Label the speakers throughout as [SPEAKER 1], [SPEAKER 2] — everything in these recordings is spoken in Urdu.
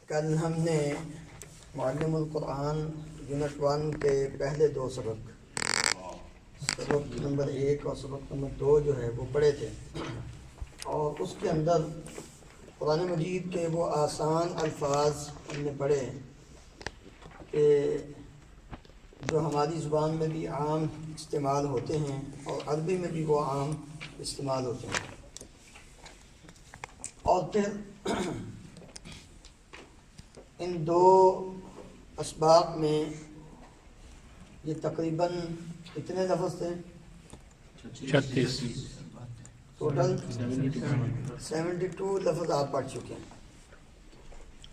[SPEAKER 1] کل ہم نے معلم القرآن یونٹ 1 کے پہلے دو سبق نمبر 1 اور سبق نمبر 2 جو ہے وہ پڑھے تھے، اور اس کے اندر قرآن مجید کے وہ آسان الفاظ ہم نے پڑھے کہ جو ہماری زبان میں بھی عام استعمال ہوتے ہیں اور عربی میں بھی وہ عام استعمال ہوتے ہیں، اور پھر ان دو اسباق میں یہ تقریباً کتنے لفظ تھے؟
[SPEAKER 2] 36
[SPEAKER 1] ٹوٹل 72 لفظ آپ پڑھ چکے ہیں۔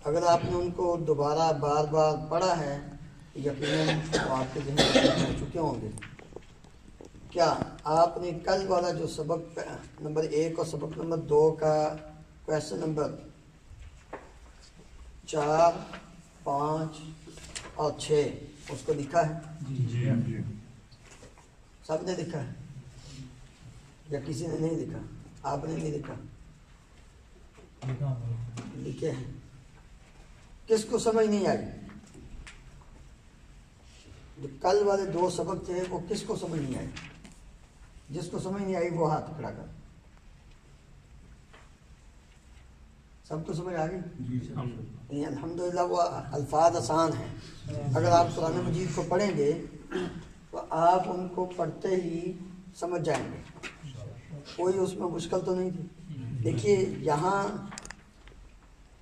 [SPEAKER 1] اگر آپ نے ان کو دوبارہ بار بار پڑھا ہے یقیناً تو آپ کے ذہن میں ہو چکے ہوں گے۔ کیا آپ نے کل والا جو سبق نمبر 1 اور سبق نمبر 2 کا کویشچن نمبر 4، 5 اور 6 اس کو لکھا ہے؟
[SPEAKER 2] جی
[SPEAKER 1] سب نے لکھا ہے یا کسی نے نہیں لکھا؟ آپ نے نہیں لکھا؟ لکھے ہیں۔ کس کو سمجھ نہیں آئی؟ جو کل والے دو سبق تھے وہ کس کو سمجھ نہیں آئی؟ جس کو سمجھ نہیں آئی وہ ہاتھ کھڑا کر۔ سب کو سمجھ آ گئی؟ الحمدللہ وہ الفاظ آسان ہیں۔ اگر آپ قرآن مجید کو پڑھیں گے تو آپ ان کو پڑھتے ہی سمجھ جائیں گے، کوئی اس میں مشکل تو نہیں تھی۔ دیکھیے یہاں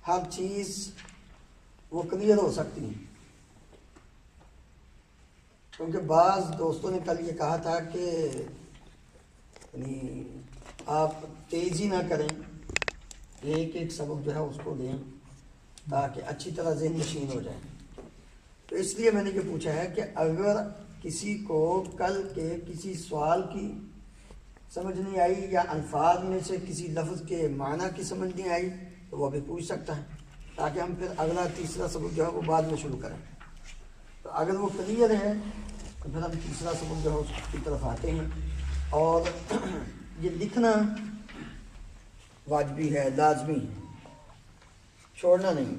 [SPEAKER 1] ہر چیز وہ کلیئر ہو سکتی ہے، کیونکہ بعض دوستوں نے کل یہ کہا تھا کہ یعنی آپ تیزی نہ کریں، ایک ایک سبق جو ہے اس کو دیں تاکہ اچھی طرح ذہن نشین ہو جائے۔ تو اس لیے میں نے یہ پوچھا ہے کہ اگر کسی کو کل کے کسی سوال کی سمجھ نہیں آئی یا الفاظ میں سے کسی لفظ کے معنی کی سمجھ نہیں آئی تو وہ بھی پوچھ سکتا ہے، تاکہ ہم پھر اگلا تیسرا سبق جو ہے وہ بعد میں شروع کریں۔ تو اگر وہ کلیئر ہے تو پھر ہم تیسرا سبق جو ہے اس کی طرف آتے ہیں۔ اور یہ لکھنا واجبی ہے، لازمی ہے، چھوڑنا نہیں،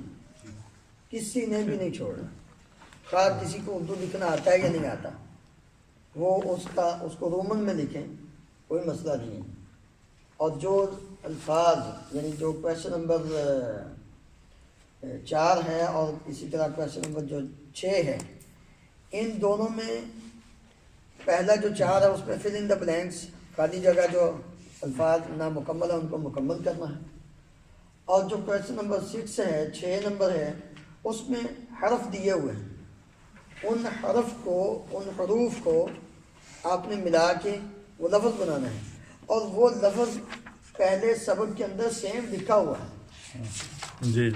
[SPEAKER 1] کسی نے بھی نہیں چھوڑنا۔ خواہ کسی کو اردو لکھنا آتا ہے یا نہیں آتا، وہ اس کو رومن میں لکھیں، کوئی مسئلہ نہیں ہے۔ اور جو الفاظ یعنی جو کویشچن نمبر 4 ہے اور اسی طرح کویشچن نمبر جو 6 ہے، ان دونوں میں پہلا جو 4 ہے اس میں فل ان دا بلینکس، خالی جگہ جو الفاظ نامکمل ہے ان کو مکمل کرنا ہے، اور جو کویشچن نمبر 6 ہے، 6 نمبر ہے، اس میں حرف دیے ہوئے ہیں، ان حرف کو، ان حروف کو آپ نے ملا کے وہ لفظ بنانا ہے، اور وہ لفظ پہلے سبق کے اندر سیم لکھا ہوا ہے۔
[SPEAKER 2] جی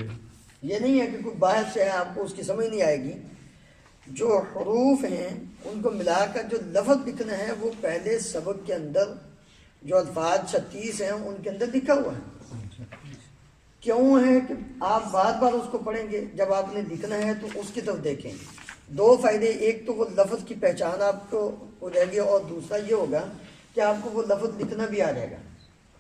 [SPEAKER 1] یہ نہیں ہے کہ کوئی باہر سے ہے آپ کو اس کی سمجھ نہیں آئے گی۔ جو حروف ہیں ان کو ملا کر جو لفظ لکھنا ہے وہ پہلے سبق کے اندر جو الفاظ 36 ہیں ان کے اندر لکھا ہوا ہے۔ کیوں ہے کہ آپ بار بار اس کو پڑھیں گے، جب آپ نے لکھنا ہے تو اس کی طرف دیکھیں۔ دو فائدے، ایک تو وہ لفظ کی پہچان آپ کو ہو جائے گی، اور دوسرا یہ ہوگا کہ آپ کو وہ لفظ لکھنا بھی آ جائے گا،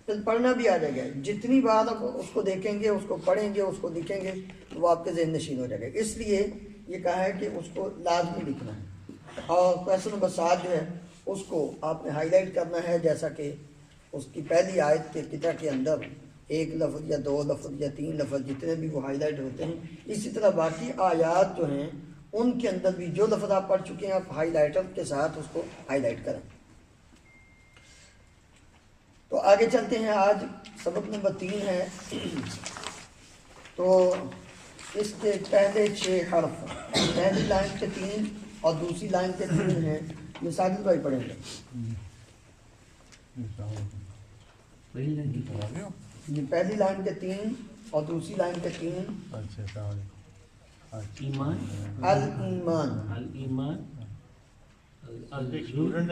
[SPEAKER 1] پھر پڑھنا بھی آ جائے گا۔ جتنی بار آپ اس کو دیکھیں گے، اس کو پڑھیں گے، اس کو لکھیں گے تو وہ آپ کے ذہن نشین ہو جائے گا۔ اس لیے یہ کہا ہے کہ اس کو لازمی لکھنا ہے۔ اور کویشچن نمبر 7 جو ہے اس کو آپ نے ہائی لائٹ کرنا ہے، جیسا کہ اس کی پہلی آیت کے قطع کے اندر ایک لفظ یا 2 لفظ یا 3 لفظ جتنے بھی وہ ہائی لائٹ ہوتے ہیں، اسی طرح باقی آیات جو ہیں ان کے اندر بھی جو لفظ آپ پڑھ چکے ہیں آپ ہائی لائٹر کے ساتھ اس کو ہائی لائٹ کریں۔ تو آگے چلتے ہیں، آج سبق نمبر 3 ہے۔ تو اس کے پہلے 6 حرف، پہلی لائن کے 3 اور دوسری لائن کے 3 ہیں، یہ ساجد بھائی پڑھیں گے۔ یہ پہلی لائن کے 3 اور دوسری لائن کے 3۔
[SPEAKER 3] ایمان،
[SPEAKER 1] الایمان،
[SPEAKER 3] الایمان،
[SPEAKER 1] الظلم،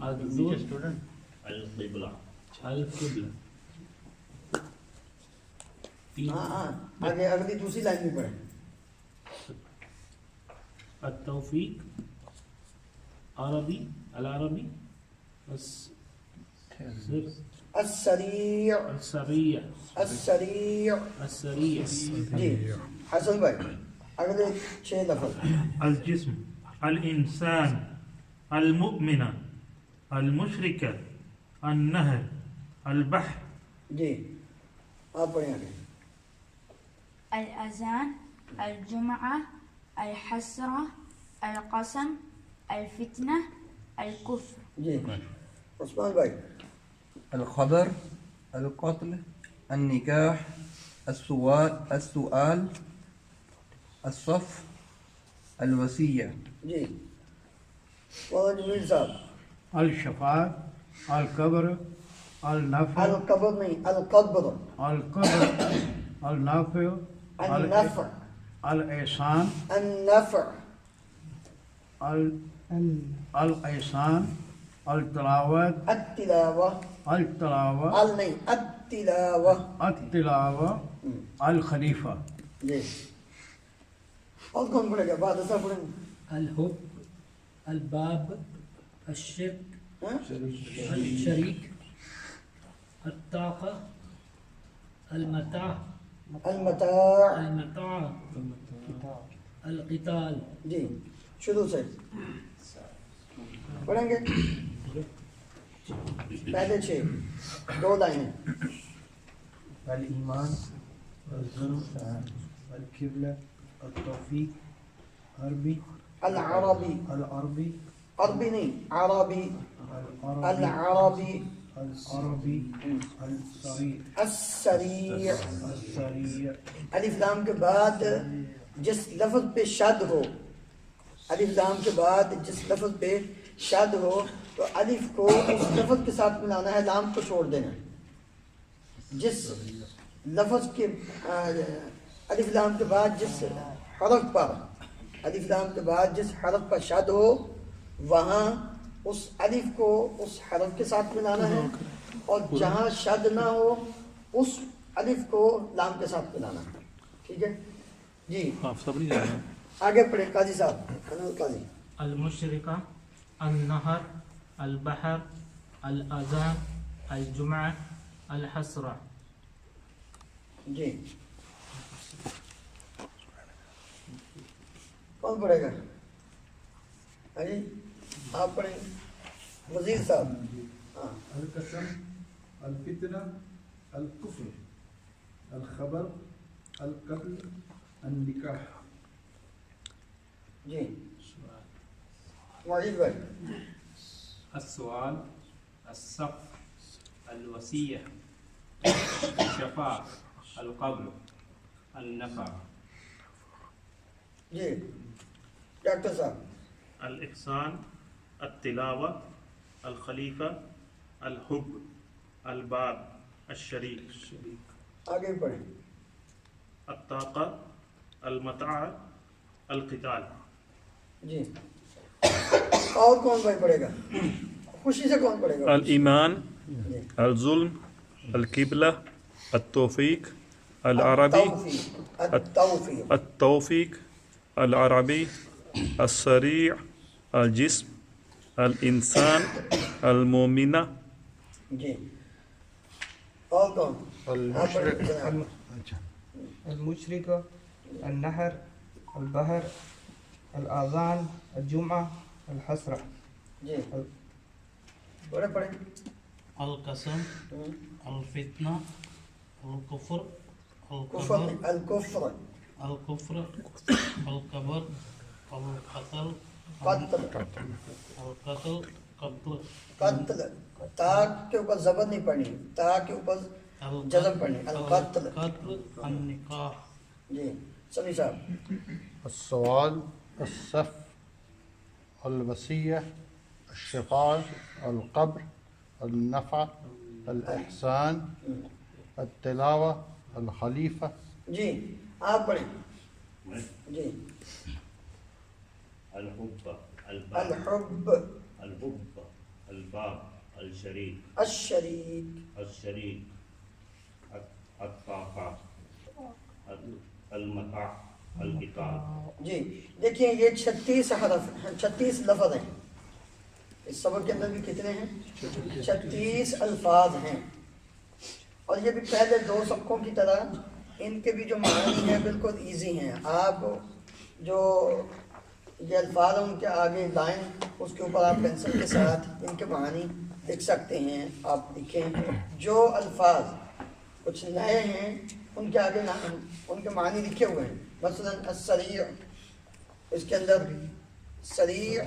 [SPEAKER 3] الظلم، القبلہ، القبلہ۔
[SPEAKER 1] ہاں آگے اگلی دوسری لائن بھی پڑھیں۔
[SPEAKER 3] التوفیق، عربی، العربی، بس
[SPEAKER 1] السریع
[SPEAKER 3] السریع
[SPEAKER 1] السریع
[SPEAKER 3] السریع
[SPEAKER 1] جی حسن بھائی اگلے 6 لفظ
[SPEAKER 4] الجسم الإنسان المؤمن المشرك النهر البحر.
[SPEAKER 1] جی آپ پڑھیں آگے.
[SPEAKER 5] الأذان الجمعة الحسرة القسم الفتنة الكفر.
[SPEAKER 1] جی عثمان بھائی.
[SPEAKER 6] الخبر القتل النكاح السؤال الصف الوصية.
[SPEAKER 1] جی مولانا جمیل صاحب.
[SPEAKER 2] الشفاعة القبر النفع
[SPEAKER 1] القبر نہیں القبر.
[SPEAKER 2] القبر النافع
[SPEAKER 1] النفع
[SPEAKER 2] الإحسان
[SPEAKER 1] النفع
[SPEAKER 2] الإحسان التلاوة
[SPEAKER 1] التلاوة
[SPEAKER 2] التلاوة
[SPEAKER 1] نہیں التلاوة.
[SPEAKER 2] التلاوة الخليفة.
[SPEAKER 1] جی اور کون پڑھے گا؟ بعد ایسا پڑھیں گے.
[SPEAKER 7] الحب الباب الشرك
[SPEAKER 1] ہاں؟
[SPEAKER 7] الشريك الطاقة المتاع
[SPEAKER 1] المتاع.
[SPEAKER 7] المتاع القتال.
[SPEAKER 1] جی شروع سے پڑھیں گے. پہلے 6 2 لائنیں.
[SPEAKER 8] الإيمان الظلم القبلة التوفيق عربي
[SPEAKER 1] العربي
[SPEAKER 8] العربي
[SPEAKER 1] عربی نہیں عربی العربی
[SPEAKER 8] العربي السريع
[SPEAKER 1] السریع.
[SPEAKER 8] السريع
[SPEAKER 1] الف لام کے بعد جس لفظ پہ شد ہو، الف لام کے بعد جس لفظ پہ شد ہو تو الف کو اس لفظ کے ساتھ ملانا ہے، لام کو چھوڑ دینا ہے. جس لفظ کے الف لام کے بعد جس حرف پر الف لام کے بعد جس حرف پر شد ہو وہاں اس الف کو اس حرف کے ساتھ ملانا ہے، اور جہاں شد نہ ہو اس الف کو لام کے ساتھ ملانا ہے. ٹھیک ہے جی.
[SPEAKER 2] آپ سب نہیں جانا.
[SPEAKER 1] آگے پڑھیں قاضی صاحب. انور قاضی.
[SPEAKER 7] المشركة النهر البحر الأذان الجمعة الحسرة.
[SPEAKER 1] جی کون پڑھے گا؟ ہاں جی آپ پڑھیں. وزیر صاحب. ہاں
[SPEAKER 8] القسم الفتنة الكفر الخبر القتل النكاح.
[SPEAKER 1] جی معید بھائی.
[SPEAKER 9] السؤال الصف الوصية الشفاعة القبر النفع.
[SPEAKER 1] جی ڈاکٹر صاحب.
[SPEAKER 3] الإحسان التلاوة الخليفة الحب الباب الشريك
[SPEAKER 1] آگے پڑھیں.
[SPEAKER 3] الطاقة المتاع القتال.
[SPEAKER 1] جی اور کون بھائی پڑھے گا؟ خوشی سے کون پڑھے گا؟
[SPEAKER 2] الإيمان الظلم القبلة التوفيق العربي
[SPEAKER 1] التوفیق.
[SPEAKER 2] التوفيق العربي السريع الجسم الإنسان المؤمن.
[SPEAKER 1] جی اور کون؟ آپ پڑھیں.
[SPEAKER 10] المشركة النهر البحر الآذان الجمعة الحسرة.
[SPEAKER 1] جی بڑے پڑھیں.
[SPEAKER 7] القسم الفتنة الكفر
[SPEAKER 1] کفر الکفر
[SPEAKER 7] الكفر القبر القتل
[SPEAKER 1] قتل
[SPEAKER 7] القتل قتل
[SPEAKER 1] قتل. تا کے اوپر زبر نہیں پڑھنی، تا کے اوپر جزم پڑھنی. القتل.
[SPEAKER 7] القتل النکاح.
[SPEAKER 1] جی سمی صاحب.
[SPEAKER 11] السؤال الصف الوصية الشفاعة القبر النفع الإحسان التلاوة الخليفة.
[SPEAKER 1] جی آپ پڑھیں. جی
[SPEAKER 3] الحب
[SPEAKER 1] الحب
[SPEAKER 3] الحب الباب الشريك
[SPEAKER 1] الشریک
[SPEAKER 3] الشريك الطاقة المتاع القتال.
[SPEAKER 1] جی دیکھیں یہ 36 حرف 36 لفظ ہیں. اس سبق کے اندر بھی کتنے ہیں؟ 36 الفاظ ہیں، اور یہ بھی پہلے 2 سبقوں کی طرح ان کے بھی جو معنی ہیں بالکل ایزی ہیں. آپ جو یہ الفاظ ان کے آگے لائن اس کے اوپر آپ پینسل کے ساتھ ان کے معنی لکھ سکتے ہیں. آپ لکھیں جو الفاظ کچھ نئے ہیں ان کے آگے ان کے معنی لکھے ہوئے ہیں. مثلا السریع، اس کے اندر سریع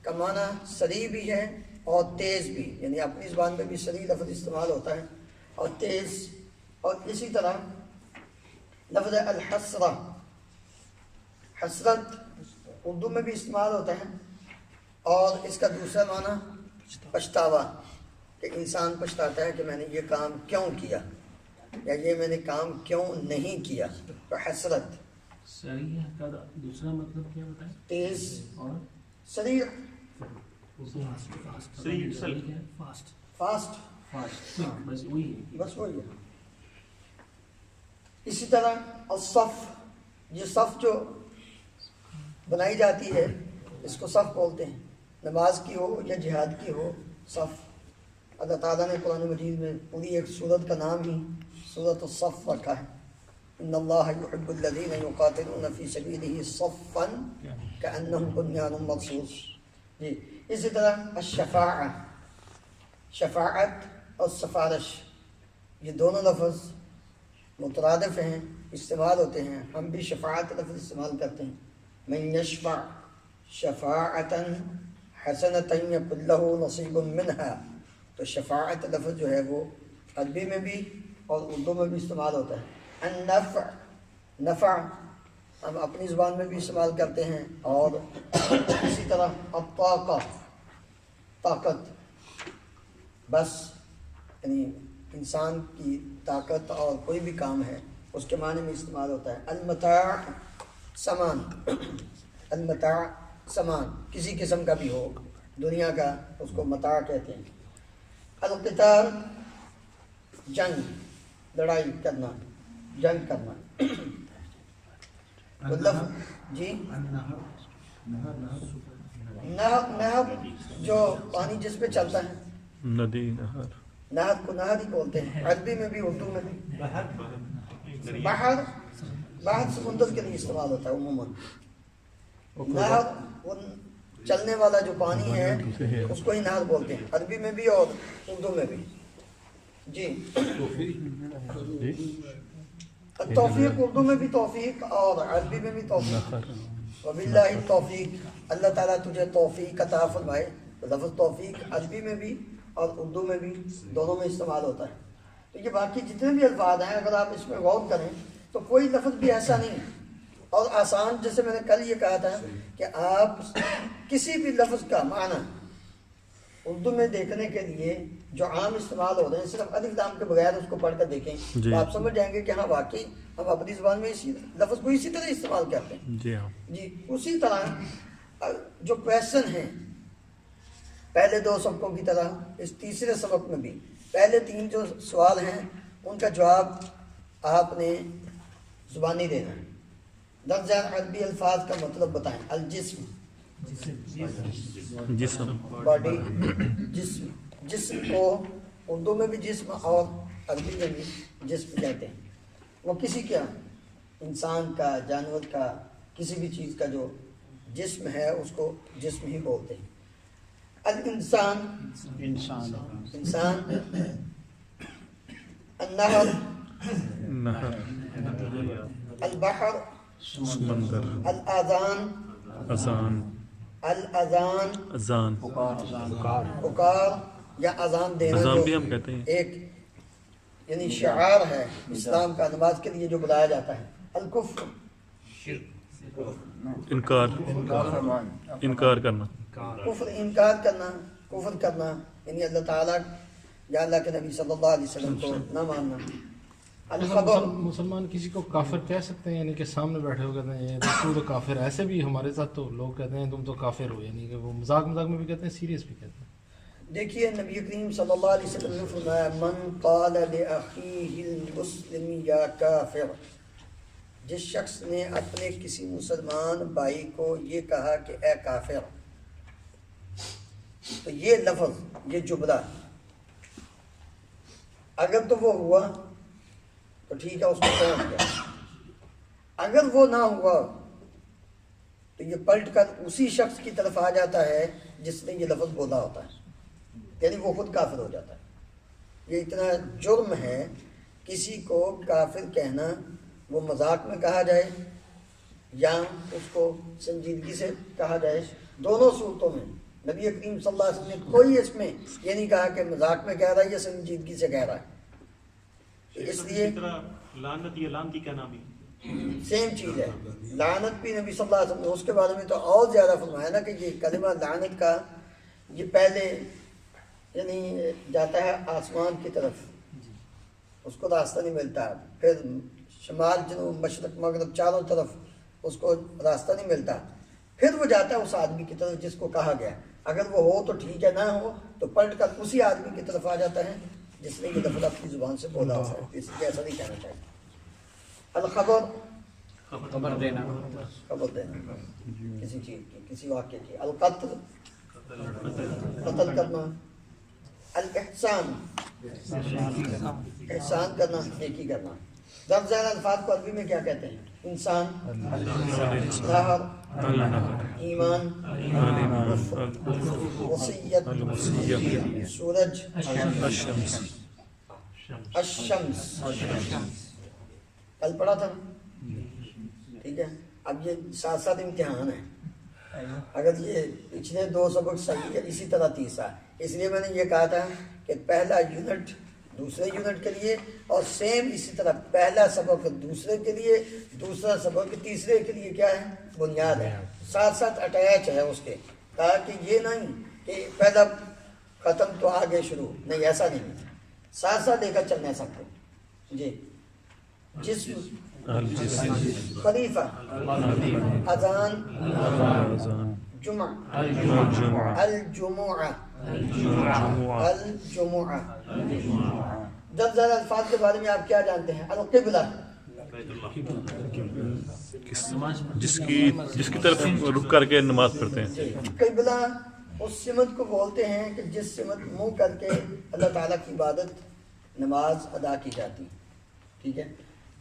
[SPEAKER 1] کا معنی سریع بھی ہے اور تیز بھی، یعنی اپنی زبان میں بھی سریع لفظ استعمال ہوتا ہے اور تیز. اور اسی طرح لفظ الحسرہ، حسرت اردو میں بھی استعمال ہوتا ہے، اور اس کا دوسرا معنی پچھتاوا، کہ انسان پچھتاتا ہے کہ میں نے یہ کام کیوں کیا یا یہ میں نے کام کیوں نہیں کیا. تو حسرت.
[SPEAKER 12] سریع کا دوسرا مطلب کیا بتائیں؟
[SPEAKER 1] تیز
[SPEAKER 12] اور
[SPEAKER 1] سریع
[SPEAKER 12] فاسٹ.
[SPEAKER 1] فاسٹ،
[SPEAKER 12] بس وہی ہے.
[SPEAKER 1] بس وہی ہے. اسی طرح الصف، یہ صف جو بنائی جاتی ہے اس کو صف بولتے ہیں. نماز کی ہو یا جہاد کی ہو، صف. اللہ تعالیٰ نے قرآن مجید میں پوری ایک سورت کا نام ہی سورت الصف رکھا ہے. ان اللہ یحب الذین یقاتلون فی سبیلہ صفا کأنہم بنیان مرصوص. جی اسی طرح الشفاعہ، شفاعت اور سفارش، یہ دونوں لفظ مترادف ہیں، استعمال ہوتے ہیں. ہم بھی شفاعت لفظ استعمال کرتے ہیں. من یشفع شفاعتا حسنتا یکن لہ نصیب منہا. تو شفاعت لفظ جو ہے وہ عربی میں بھی اور اردو میں بھی استعمال ہوتا ہے. النفع، نفع ہم اپنی زبان میں بھی استعمال کرتے ہیں. اور اسی طرح الطاقہ، طاقت، بس یعنی انسان کی طاقت اور کوئی بھی کام ہے اس کے معنی میں استعمال ہوتا ہے. المتاع، سامان. المتاع سامان کسی قسم کا بھی ہو، دنیا کا، اس کو متاع کہتے ہیں. القتال، جنگ، لڑائی کرنا، جنگ کرنا. جی نہر جو پانی جس پہ چلتا ہے،
[SPEAKER 2] ندی، نہر.
[SPEAKER 1] نہر کو نہر ہی بولتے ہیں عربی میں بھی اردو میں بھی. بحر سمندر کے لیے استعمال ہوتا ہے عموماً. نہر وہ چلنے والا جو پانی ہے اس کو ہی نہر بولتے ہیں عربی میں بھی اور اردو میں بھی. جی توفیق اردو میں بھی توفیق اور عربی میں بھی توفیق. وباللہ التوفیق، اللہ تعالیٰ تجھے توفیق عطا فرمائے. لفظ توفیق عربی میں بھی اور اردو میں بھی دونوں میں استعمال ہوتا ہے. تو یہ باقی جتنے بھی الفاظ ہیں اگر آپ اس میں غور کریں تو کوئی لفظ بھی ایسا نہیں ہے. اور آسان، جیسے میں نے کل یہ کہا تھا کہ آپ کسی بھی لفظ کا معنی اردو میں دیکھنے کے لیے جو عام استعمال ہو رہے ہیں صرف الف لام کے بغیر اس کو پڑھ کر دیکھیں تو آپ سمجھ جائیں گے کہ ہاں واقعی ہم اپنی زبان میں اسی لفظ کو اسی طرح استعمال کرتے ہیں.
[SPEAKER 2] جی ہاں.
[SPEAKER 1] جی اسی طرح جو کویشچن ہیں پہلے 2 سبقوں کی طرح اس تیسرے سبق میں بھی پہلے 3 جو سوال ہیں ان کا جواب آپ نے زبانی دینا ہے. درجہ عربی الفاظ کا مطلب بتائیں. الجسم،
[SPEAKER 2] جسم،
[SPEAKER 1] باڈی، جسم. جسم کو اردو میں بھی جسم اور عربی میں بھی جسم کہتے ہیں. وہ کسی کا، انسان کا، جانور کا، کسی بھی چیز کا جو جسم ہے اس کو جسم ہی بولتے ہیں. الانسان، انسان. النہر،
[SPEAKER 2] نہر،
[SPEAKER 1] البحر،
[SPEAKER 2] سمندر.
[SPEAKER 1] الاذان،
[SPEAKER 2] اذان،
[SPEAKER 1] الاذان،
[SPEAKER 2] اذان،
[SPEAKER 1] پکار یا اذان دینا،
[SPEAKER 2] اذان
[SPEAKER 1] جو
[SPEAKER 2] بھی ہم کہتے ہیں.
[SPEAKER 1] ایک یعنی شعار ہے اسلام کا، نماز کے لیے جو بلایا جاتا ہے. الکفر،
[SPEAKER 2] انکار، انکار کرنا.
[SPEAKER 1] کفر انکار کرنا، کفر کرنا یعنی اللہ تعالیٰ یا اللہ کے نبی صلی اللہ علیہ وسلم کو نہ ماننا. الخبر،
[SPEAKER 13] مسلمان کسی کو کافر کہہ سکتے ہیں، یعنی کہ سامنے بیٹھے ہو کہتے ہیں تو تو کافر ہے. ایسے بھی ہمارے ساتھ تو لوگ کہتے ہیں تم تو کافر ہو، یعنی کہ وہ مذاق میں بھی کہتے ہیں، سیریس بھی کہتے ہیں.
[SPEAKER 1] دیکھیے نبی کریم صلی اللہ علیہ وسلم نے فرمایا من قال لأخیہ المسلم یا کافر، جس شخص نے اپنے کسی مسلمان بھائی کو یہ کہا کہ اے کافر، تو یہ لفظ، یہ جملہ اگر تو وہ ہوا تو ٹھیک ہے، اس کو پہنچ گیا. اگر وہ نہ ہوا تو یہ پلٹ کر اسی شخص کی طرف آ جاتا ہے جس نے یہ لفظ بولا ہوتا ہے، یعنی وہ خود کافر ہو جاتا ہے. یہ اتنا جرم ہے کسی کو کافر کہنا، وہ مذاق میں کہا جائے یا اس کو سنجیدگی سے کہا جائے. دونوں صورتوں میں نبی کریم صلی اللہ علیہ وسلم نے کوئی اس میں یہ نہیں کہا کہ مذاق میں کہہ رہا ہے یا سنجیدگی سے کہہ رہا ہے. اس لیے
[SPEAKER 3] لعنت یا لعنتی کہنا بھی
[SPEAKER 1] سیم چیز ہے. لعنت بھی نبی صلی اللہ علیہ وسلم نے اس کے بارے میں تو اور زیادہ فرمایا نا کہ یہ کلمہ لعنت کا یہ پہلے یعنی جاتا ہے آسمان کی طرف، اس کو راستہ نہیں ملتا، پھر شمال جنوب مشرق مغرب چاروں طرف اس کو راستہ نہیں ملتا، پھر وہ جاتا ہے اس آدمی کی طرف جس کو کہا گیا. اگر وہ ہو تو ٹھیک ہے، نہ ہو تو پلٹ کر اسی آدمی کی طرف آ جاتا ہے جس نے یہ لفظ اپنی زبان سے بولا ہوا ہے. اس لیے ایسا نہیں کہنا چاہیے. الخبر،
[SPEAKER 9] خبر دینا،
[SPEAKER 1] خبر دینا کسی چیز کی، کسی واقعے کی. القتل، قتل کرنا. الاحسان، احسان کرنا، نیکی کرنا. لفظ الفاظ کو عربی میں کیا کہتے ہیں؟ انسان، نہر، ایمان، وصیت، سورج، الشمس. کل پڑھا تھا ٹھیک ہے. اب یہ ساتھ ساتھ امتحان ہے. اگر یہ پچھلے دو سبق صحیح ہے، اسی طرح تیسرا. اس لیے میں نے یہ کہا تھا کہ پہلا یونٹ دوسرے یونٹ کے لیے، اور سیم اسی طرح پہلا سبق دوسرے کے لیے، دوسرا سبق تیسرے کے لیے کیا ہے؟ بنیاد ہے. ساتھ ساتھ اٹیچ ہے اس کے، تاکہ یہ نہیں کہ پہلا ختم تو آگے شروع، نہیں ایسا نہیں، ساتھ ساتھ لے کر چلنا ہے سب کو. جی. جسم، خلیفہ، اذان، جمعہ، الجمعہ، الجمعہ. دس زیادہ الفاظ کے بارے میں آپ کیا جانتے ہیں؟ القبلہ،
[SPEAKER 2] جس کی طرف رک کر کے نماز پڑھتے ہیں.
[SPEAKER 1] قبلہ اس سمت کو بولتے ہیں کہ جس سمت منہ کر کے اللہ تعالیٰ کی عبادت نماز ادا کی جاتی. ٹھیک ہے.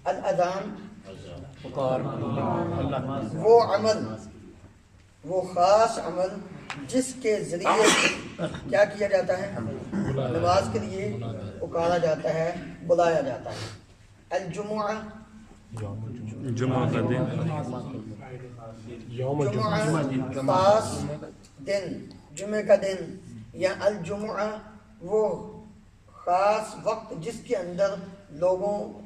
[SPEAKER 1] الاذان، وہ عمل، وہ خاص عمل جس کے ذریعے کیا کیا جاتا ہے؟ نماز کے لیے پکارا جاتا ہے، بلایا جاتا ہے. الجمعہ،
[SPEAKER 2] جمعہ کا دن،
[SPEAKER 1] جمعہ خاص دن، جمعہ کا دن. یا الجمعہ وہ خاص وقت جس کے اندر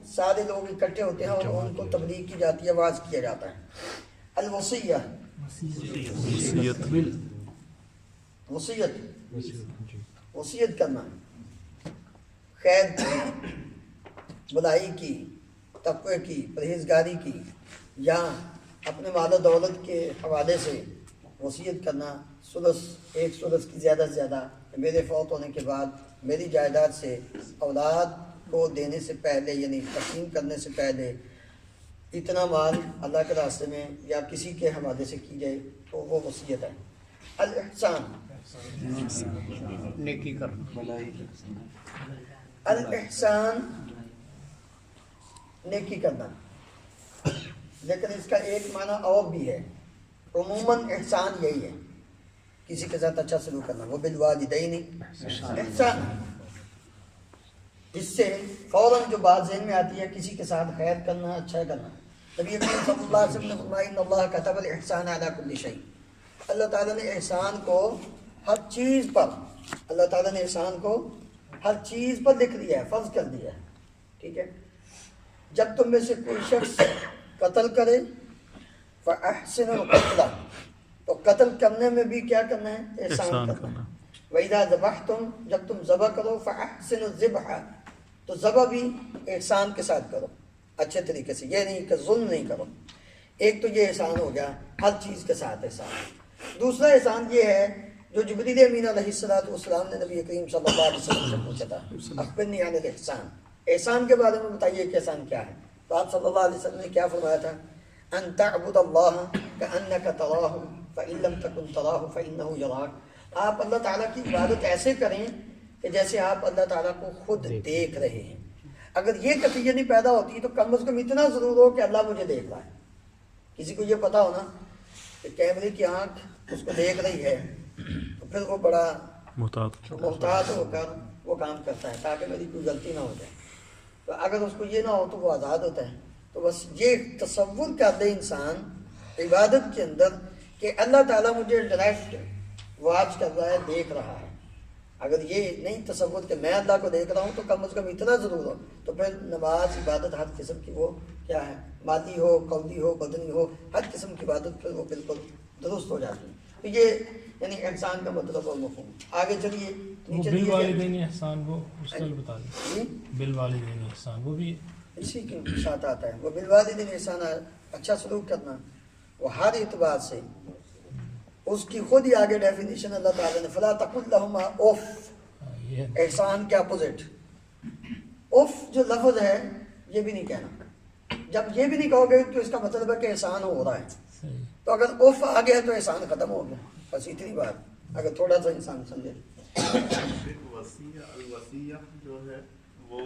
[SPEAKER 1] سارے لوگ اکٹھے ہوتے ہیں اور ان کو تبلیغ کی جاتی ہے، واعظ کیا جاتا ہے. الوصیہ، وصیت، وصیت کرنا، خیر کی، بلائی کی، تقوی کی، پرہیزگاری کی، یا اپنے مال و دولت کے حوالے سے وصیت کرنا. سدس، ایک سدس کی زیادہ سے زیادہ میرے فوت ہونے کے بعد میری جائیداد سے اولاد کو دینے سے پہلے، یعنی تقسیم کرنے سے پہلے اتنا مال اللہ کے راستے میں یا کسی کے حوالے سے کی جائے تو وہ وصیت ہے. الاحسان،
[SPEAKER 9] نیکی کرنا.
[SPEAKER 1] الاحسان نیکی کرنا، لیکن اس کا ایک معنی اور بھی ہے. عموماً احسان یہی ہے، کسی کے ساتھ اچھا سلوک کرنا. وہ بالوالدین احسان، اس سے فوراً جو بات ذہن میں آتی ہے کسی کے ساتھ خیر کرنا، اچھا کرنا. نبی اکرم صلی اللہ علیہ وسلم نے فرمایا ان اللہ کتب الاحسان علی کل شیء. اللہ تعالیٰ نے احسان کو ہر چیز پر، اللہ تعالیٰ نے احسان کو ہر چیز پر لکھ دیا ہے، فرض کر دیا ہے. ٹھیک ہے. جب تم میں سے کوئی شخص قتل کرے فاحسن القتل، تو قتل کرنے میں بھی کیا کرنا ہے؟ احسان کرنا. وَإِذَا ذَبَحْتُمْ، جب تم ذبح کرو فَأَحْسِنُوا الذِّبْحَ، تو ذبح بھی احسان کے ساتھ کرو، اچھے طریقے سے، یہ نہیں کہ ظلم نہیں کرو. ایک تو یہ احسان ہو گیا، ہر چیز کے ساتھ احسان. دوسرا احسان یہ ہے جو جبریل امین علیہ السلام نے نبی کریم صلی اللہ علیہ وسلم سے پوچھا تھا، اخبرنی عن الاحسان، احسان کے بارے میں بتائیے کہ احسان کیا ہے. تو آپ صلی اللہ علیہ وسلم نے کیا فرمایا تھا؟ ان تعبد اللہ کأنک تراہ فإن لم تکن تراہ فإنہ یراک. آپ اللہ تعالیٰ کی عبادت ایسے کریں کہ جیسے آپ اللہ تعالیٰ کو خود دیکھ رہے ہیں. اگر یہ کیفیت نہیں پیدا ہوتی تو کم از کم اتنا ضرور ہو کہ اللہ مجھے دیکھ رہا ہے. کسی کو یہ پتا ہونا کہ کیمرے کی آنکھ اس کو دیکھ رہی ہے تو پھر وہ بڑا محتاط ہو کر وہ کام کرتا ہے تاکہ میری کوئی غلطی نہ ہو جائے. تو اگر اس کو یہ نہ ہو تو وہ آزاد ہوتا ہے. تو بس یہ تصور کر دے انسان عبادت کے اندر کہ اللہ تعالیٰ مجھے ڈائریکٹ واچ کر رہا ہے، دیکھ رہا ہے. اگر یہ نہیں تصور کہ میں اللہ کو دیکھ رہا ہوں تو کم از کم اتنا ضرور ہو تو پھر نماز عبادت ہر قسم کی وہ کیا ہے، مادی ہو، قولی ہو، بدنی ہو، ہر قسم کی عبادت پھر وہ بالکل درست ہو جاتی ہے. تو یہ یعنی انسان کا مطلب اور مفہوم. آگے چلیے نیچے
[SPEAKER 13] بالوالدین احسان، وہ اس کا بتا دیں. بالوالدین احسان وہ بھی
[SPEAKER 1] اسی کے ساتھ آتا ہے. وہ بالوالدین احسان، اچھا سلوک کرنا، وہ ہر اعتبار سے اس کی خود ہی آگے ڈیفینیشن اللہ تعالیٰ نے فلا تقل لہما اوف، احسان کے اپوزٹ. اوف جو لفظ ہے یہ بھی نہیں کہنا. جب یہ بھی نہیں کہو گے تو اس کا مطلب ہے کہ احسان ہو رہا ہے. تو اگر اوف آ گیا تو احسان ختم ہو گیا. بس اتنی بات اگر تھوڑا سا انسان سمجھے.
[SPEAKER 14] الوصیہ جو ہے وہ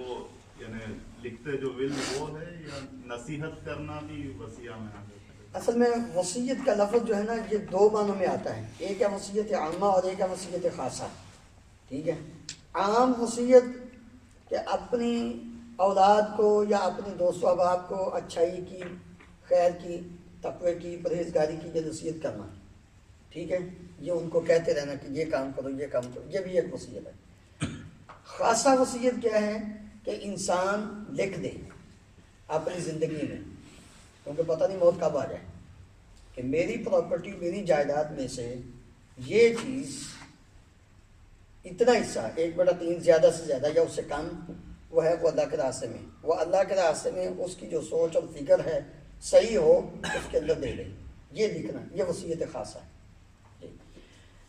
[SPEAKER 14] یعنی لکھتے جو ول وہ ہے یا نصیحت کرنا بھی وصیہ میں آ جاتا ہے؟
[SPEAKER 1] اصل میں وصیت کا لفظ جو ہے نا یہ دو معنوں میں آتا ہے. ایک ہے وصیت عامہ اور ایک ہے وصیت خاصہ. ٹھیک ہے. عام وصیت کہ اپنی اولاد کو یا اپنے دوست و احباب کو اچھائی کی، خیر کی، تقوی کی، پرہیزگاری کی یہ نصیحت کرنا. ٹھیک ہے. یہ ان کو کہتے رہنا کہ یہ کام کرو، یہ کام کرو، یہ بھی ایک وصیت ہے. خاصہ وصیت کیا ہے کہ انسان لکھ دے اپنی زندگی میں، کیونکہ پتہ نہیں موت کب آ جائے، کہ میری پراپرٹی، میری جائیداد میں سے یہ چیز اتنا حصہ 1/3 زیادہ سے زیادہ یا اس سے کم وہ ہے وہ اللہ کے راستے میں، وہ اللہ کے راستے میں اس کی جو سوچ اور فکر ہے صحیح ہو اس کے اندر دے دے. یہ لکھنا یہ وصیت خاصہ ہے.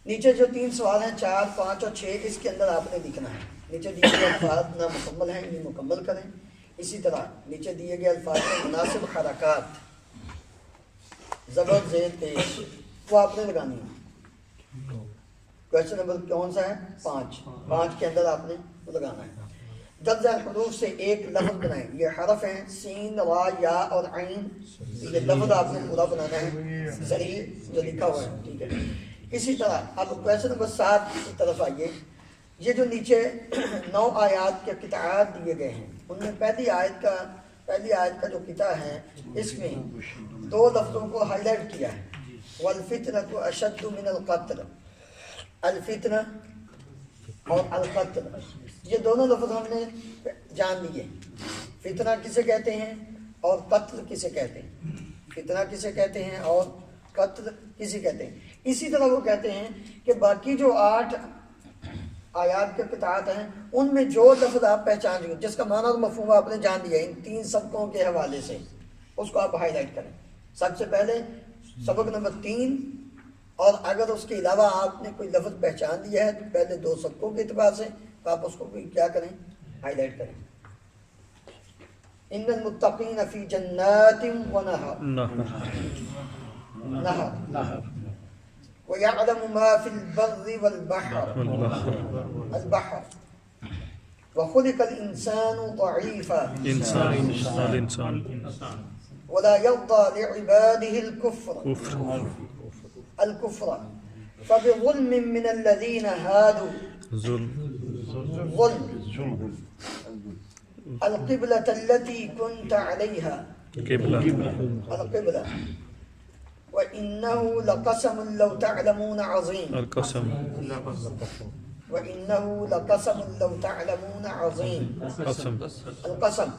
[SPEAKER 1] نیچے جو 3 سوال ہیں 4، 5 اور 6 اس کے اندر آپ نے لکھنا ہے. نیچے دیے گئے الفاظ نا مکمل ہیں، انہیں مکمل کریں. اسی طرح نیچے دیے گئے الفاظ میں مناسب حرکات، زبر زیر پیش وہ آپ نے لگانی ہے. کوشچن نمبر کون سا ہے؟ 5 کے اندر آپ نے لگانا ہے. درجہ حروف سے ایک لفظ بنائیں. یہ حرف ہیں سین، را، یا اور عین. یہ لفظ آپ نے پورا بنانا ہے صحیح جو لکھا ہوا ہے. ٹھیک ہے. اسی طرح اب کوشچن نمبر 7 کی طرف آئیے. یہ جو نیچے 9 آیات کے قطعات دیے گئے ہیں ان میں پہلی آیت کا جو قطع ہے اس میں 2 لفظوں کو ہائی لائٹ کیا ہے. والفتنة اشد من القتل. الفتنہ اور القتل یہ دونوں لفظ ہم نے جان لیے. فتنہ کسے کہتے ہیں اور قتل کسے کہتے ہیں. فتنہ کسے کہتے ہیں اور قتل کسے کہتے ہیں. اسی طرح وہ کہتے ہیں کہ باقی جو 8 آیات کے قطعات ہیں ان میں جو لفظ آپ پہچان لیں جس کا معنی اور مفہوم آپ نے جان لیا ان 3 سبقوں کے حوالے سے اس کو آپ ہائی لائٹ کریں. سب سے پہلے سبق نمبر 3، اور اگر اس کے علاوہ آپ نے کوئی لفظ پہچان لیا ہے تو پہلے 2 سبقوں کے اعتبار سے تو آپ اس کو بھی کیا کریں، ہائی لائٹ کریں. ان المتقین فی جنات و نہر وَيَعْلَمُ مَا فِي الْبَرِّ وَالْبَحْرِ الْبَحْرِ وَخُلِقَ الْإِنسَانُ ضَعِيفًا وَلَا يَرْضَى لِعِبَادِهِ الْكُفْرَ فَبِظُلْمٍ مِّنَ الَّذِينَ هَادُوا ظُلْمٍ الْقِبْلَةَ الَّتِي كُنْتَ عَلَيْهَا الْقِبْلَةَ وَإِنَّهُ لَقَسَمٌ لَوْ تَعْلَمُونَ عَظِيمٌ وَإِنَّهُ لَقَسَمٌ لَوْ تَعْلَمُونَ عَظِيمٌ القسم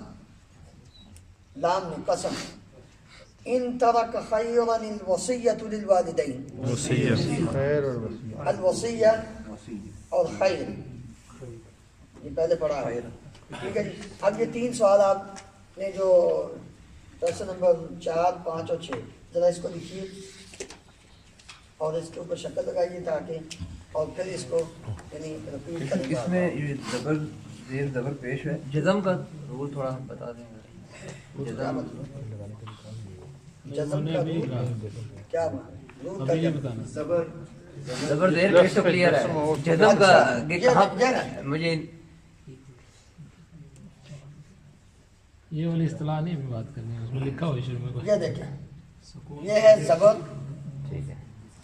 [SPEAKER 1] لام میں قسم. إن ترك خيرا الوصية للوالدين الوصية اور خیر یہ پہلے پڑھا ہے. ٹھیک ہے جی. اب یہ 3 سوال آپ نے جو کوشچن نمبر 4، 5 اور 6 ذرا اس کو لکھیے اور اس کے اوپر شکل لگائیے تاکہ اور پھر اس کو یعنی رپیٹ کریں.
[SPEAKER 6] اس میں یہ زبر پیش ہے جزم کا رول تھوڑا بتا دیں.
[SPEAKER 1] جزم کا کیا
[SPEAKER 8] زبر
[SPEAKER 6] زبر زیر پیش تو کلیئر ہے. جزم کا مجھے
[SPEAKER 13] یہ والی اصطلاح نہیں ہمیں بات کرنی ہے, اس میں لکھا ہوا ہے شروع میں.
[SPEAKER 1] یہ دیکھیں, یہ ہے زبر,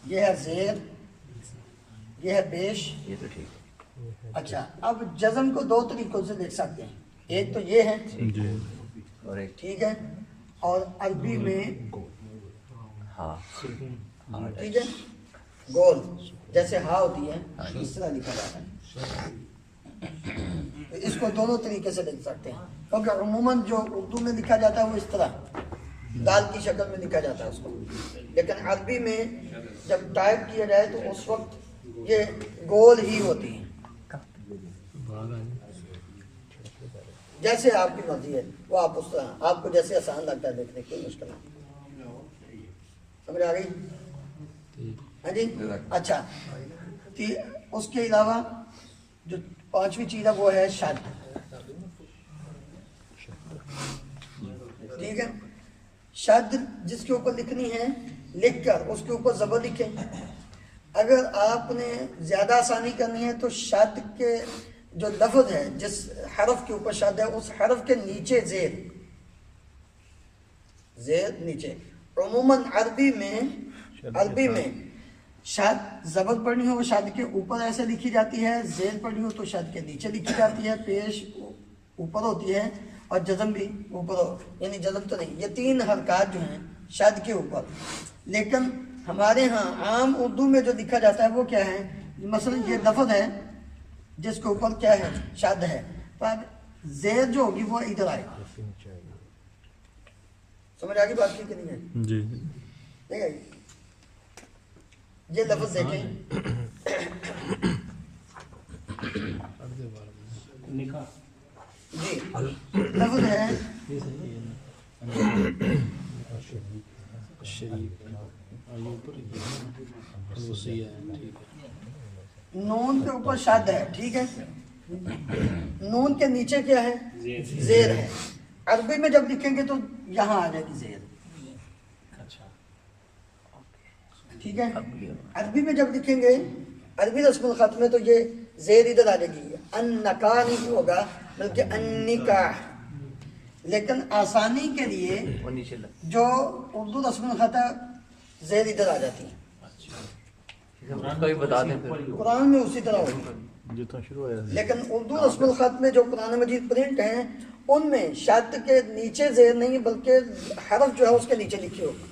[SPEAKER 1] یہ ہے زیر, یہ ہے پیش.
[SPEAKER 6] یہ تو ٹھیک ہے.
[SPEAKER 1] اچھا, اب جزم کو دو طریقوں سے دیکھ سکتے ہیں. ایک تو یہ ہے,
[SPEAKER 6] اور ایک
[SPEAKER 1] ٹھیک ہے, اور عربی میں
[SPEAKER 6] ہاں
[SPEAKER 1] ٹھیک ہے گول جیسے ہاں ہوتی ہے اس طرح لکھا جاتا ہے. اس کو دونوں طریقے سے لکھ سکتے ہیں, کیونکہ عموماً جو اردو میں لکھا جاتا ہے وہ اس طرح دال کی شکل میں لکھا جاتا ہے اس کو, لیکن عربی میں جب ٹائپ کیا جائے تو اس وقت یہ گول ہی ہوتی ہے. جیسے آپ کی مرضی ہے وہ آپ اس طرح, آپ کو جیسے آسان لگتا ہے دیکھنے کی, مشکل نہیں. سمجھ آ گئی؟ ہاں جی. اچھا, اس کے علاوہ جو پانچویں چیز ہے وہ ہے شد. ٹھیک ہے, شد جس کے اوپر لکھنی ہے لکھ کر اس کے اوپر زبر لکھیں. اگر آپ نے زیادہ آسانی کرنی ہے تو شد کے جو لفظ ہے جس حرف کے اوپر شد ہے اس حرف کے نیچے زیر نیچے. عموماً عربی میں شد زبر پڑھنی ہو شد کے اوپر ایسے لکھی جاتی ہے, زیر پڑھنی ہو تو شد کے نیچے لکھی جاتی ہے, پیش اوپر ہوتی ہے اور جزم بھی اوپر یعنی جزم تو نہیں, یہ تین حرکات جو ہیں شد کے اوپر. لیکن ہمارے ہاں عام اردو میں جو لکھا جاتا ہے وہ کیا ہے, مثلا یہ لفظ ہے جس کے اوپر کیا ہے شد ہے, پر زیر جو ہوگی وہ ادھر آئے گی. سمجھ آگے بات کی کہ نہیں ہے؟
[SPEAKER 2] جی
[SPEAKER 1] ٹھیک ہے. یہ لفظ دیکھیں,
[SPEAKER 12] نکاح
[SPEAKER 1] جی لفظ ہے نون کے اوپر شد ہے, ٹھیک ہے, نون کے نیچے کیا ہے زیر ہے. عربی میں جب لکھیں گے تو یہاں آ جائے گی زیر, ٹھیک ہے. عربی میں جب لکھیں گے عربی رسم الخط میں تو یہ زیر ادھر آ جائے گی, النکاح نہیں ہوگا بلکہ النکاح. لیکن آسانی کے لیے جو اردو رسم الخط ہے زیر ادھر آ جاتی ہے. قرآن میں اسی طرح ہوگی, لیکن اردو رسم الخط میں جو قرآن مجید پرنٹ ہیں ان میں شد کے نیچے زیر نہیں بلکہ حرف جو ہے اس کے نیچے لکھی ہوگی.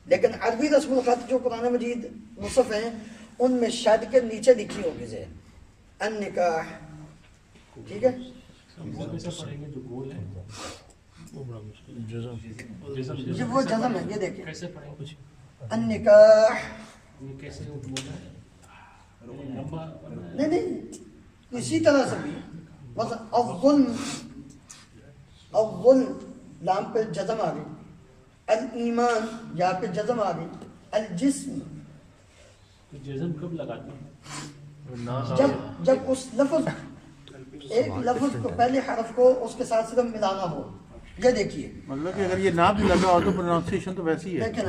[SPEAKER 1] لیکن عربی رسم الخط جو قرآن مجید مصحف ہیں ان میں شد کے نیچے لکھی ہوگی زیر, النکاح. ٹھیک ہے, یہ وہ جزم ہے. یہ دیکھیں النکاح, نہیں اسی طرح سے بھی مثلا الظلم لام پہ جزم آ گئی, الایمان یا پہ جزم آ گئی, الجسم.
[SPEAKER 12] جزم کب لگاتے ہیں؟
[SPEAKER 1] جب اس لفظ ایک لفظ کو پہلے حرف کو اس کے ساتھ صرف ملانا ہو. یہ دیکھیے
[SPEAKER 11] مطلب کہ اگر یہ نہ بھی لگا ہو تو پروننسیشن تو ویسی ہے.
[SPEAKER 1] لیکن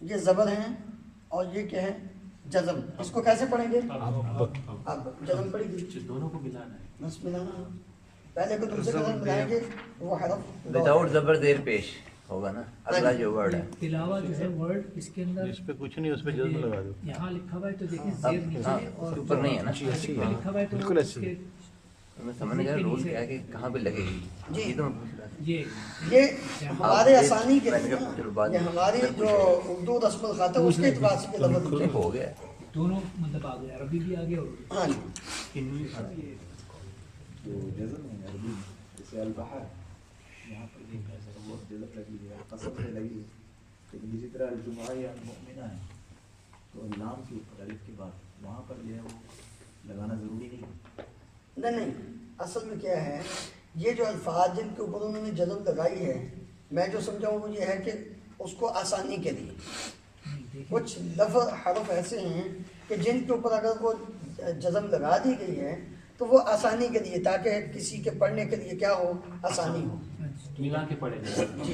[SPEAKER 1] یہ زبر ہیں اور یہ کیا ہے جزم. اس کو کیسے پڑھیں گے؟ اب جزم پڑے گی,
[SPEAKER 12] دونوں کو ملانا ہے,
[SPEAKER 1] بس ملانا. پہلے کو دوسرے کے ساتھ ملائیں گے وہ حرف
[SPEAKER 6] وداؤٹ زبر زیر پیش ہوگا نا. اگلا جو ورڈ ہے
[SPEAKER 12] تلاوہ جو ہے ورڈ اس کے اندر
[SPEAKER 11] اس پہ کچھ نہیں, اس پہ جزم لگا دو.
[SPEAKER 12] یہاں لکھا ہوا ہے تو دیکھیں زیر نیچے اور
[SPEAKER 6] اوپر نہیں ہے نا,
[SPEAKER 12] لکھا ہوا ہے تو
[SPEAKER 11] بالکل ایسے
[SPEAKER 6] میں سمجھ گیا رول کیا ہے کہ کہاں پہ لگے گی.
[SPEAKER 1] جی
[SPEAKER 6] تو
[SPEAKER 1] یہ ہمارے آسانی کے لیے یہ ہماری جو اردو رسم الخط ہے اس کے اعتبار سے لفظ
[SPEAKER 6] ہو گیا
[SPEAKER 12] دونوں مطلب آ گئے, عربی بھی آ گیا اور
[SPEAKER 1] ہاں
[SPEAKER 8] جو جزم ہے عربی جیسے البحر یہاں پر وہ جزم لگی ہے, قسم سے لگی ہے, لیکن اسی طرح الجمعہ یا المؤمنہ ہے تو لام کے اوپر الف کے بعد وہاں پر جو ہے وہ لگانا ضروری نہیں.
[SPEAKER 1] نہیں اصل میں کیا ہے, یہ جو الفاظ جن کے اوپر انہوں نے جزم لگائی ہے میں جو سمجھا ہوں وہ یہ ہے کہ اس کو آسانی کے لیے کچھ لفظ حرف ایسے ہیں کہ جن کے اوپر اگر وہ جزم لگا دی گئی ہے تو وہ آسانی کے لیے, تاکہ کسی کے پڑھنے کے لیے کیا ہو, آسانی ہو.
[SPEAKER 12] ملا کے پڑھے.
[SPEAKER 1] جی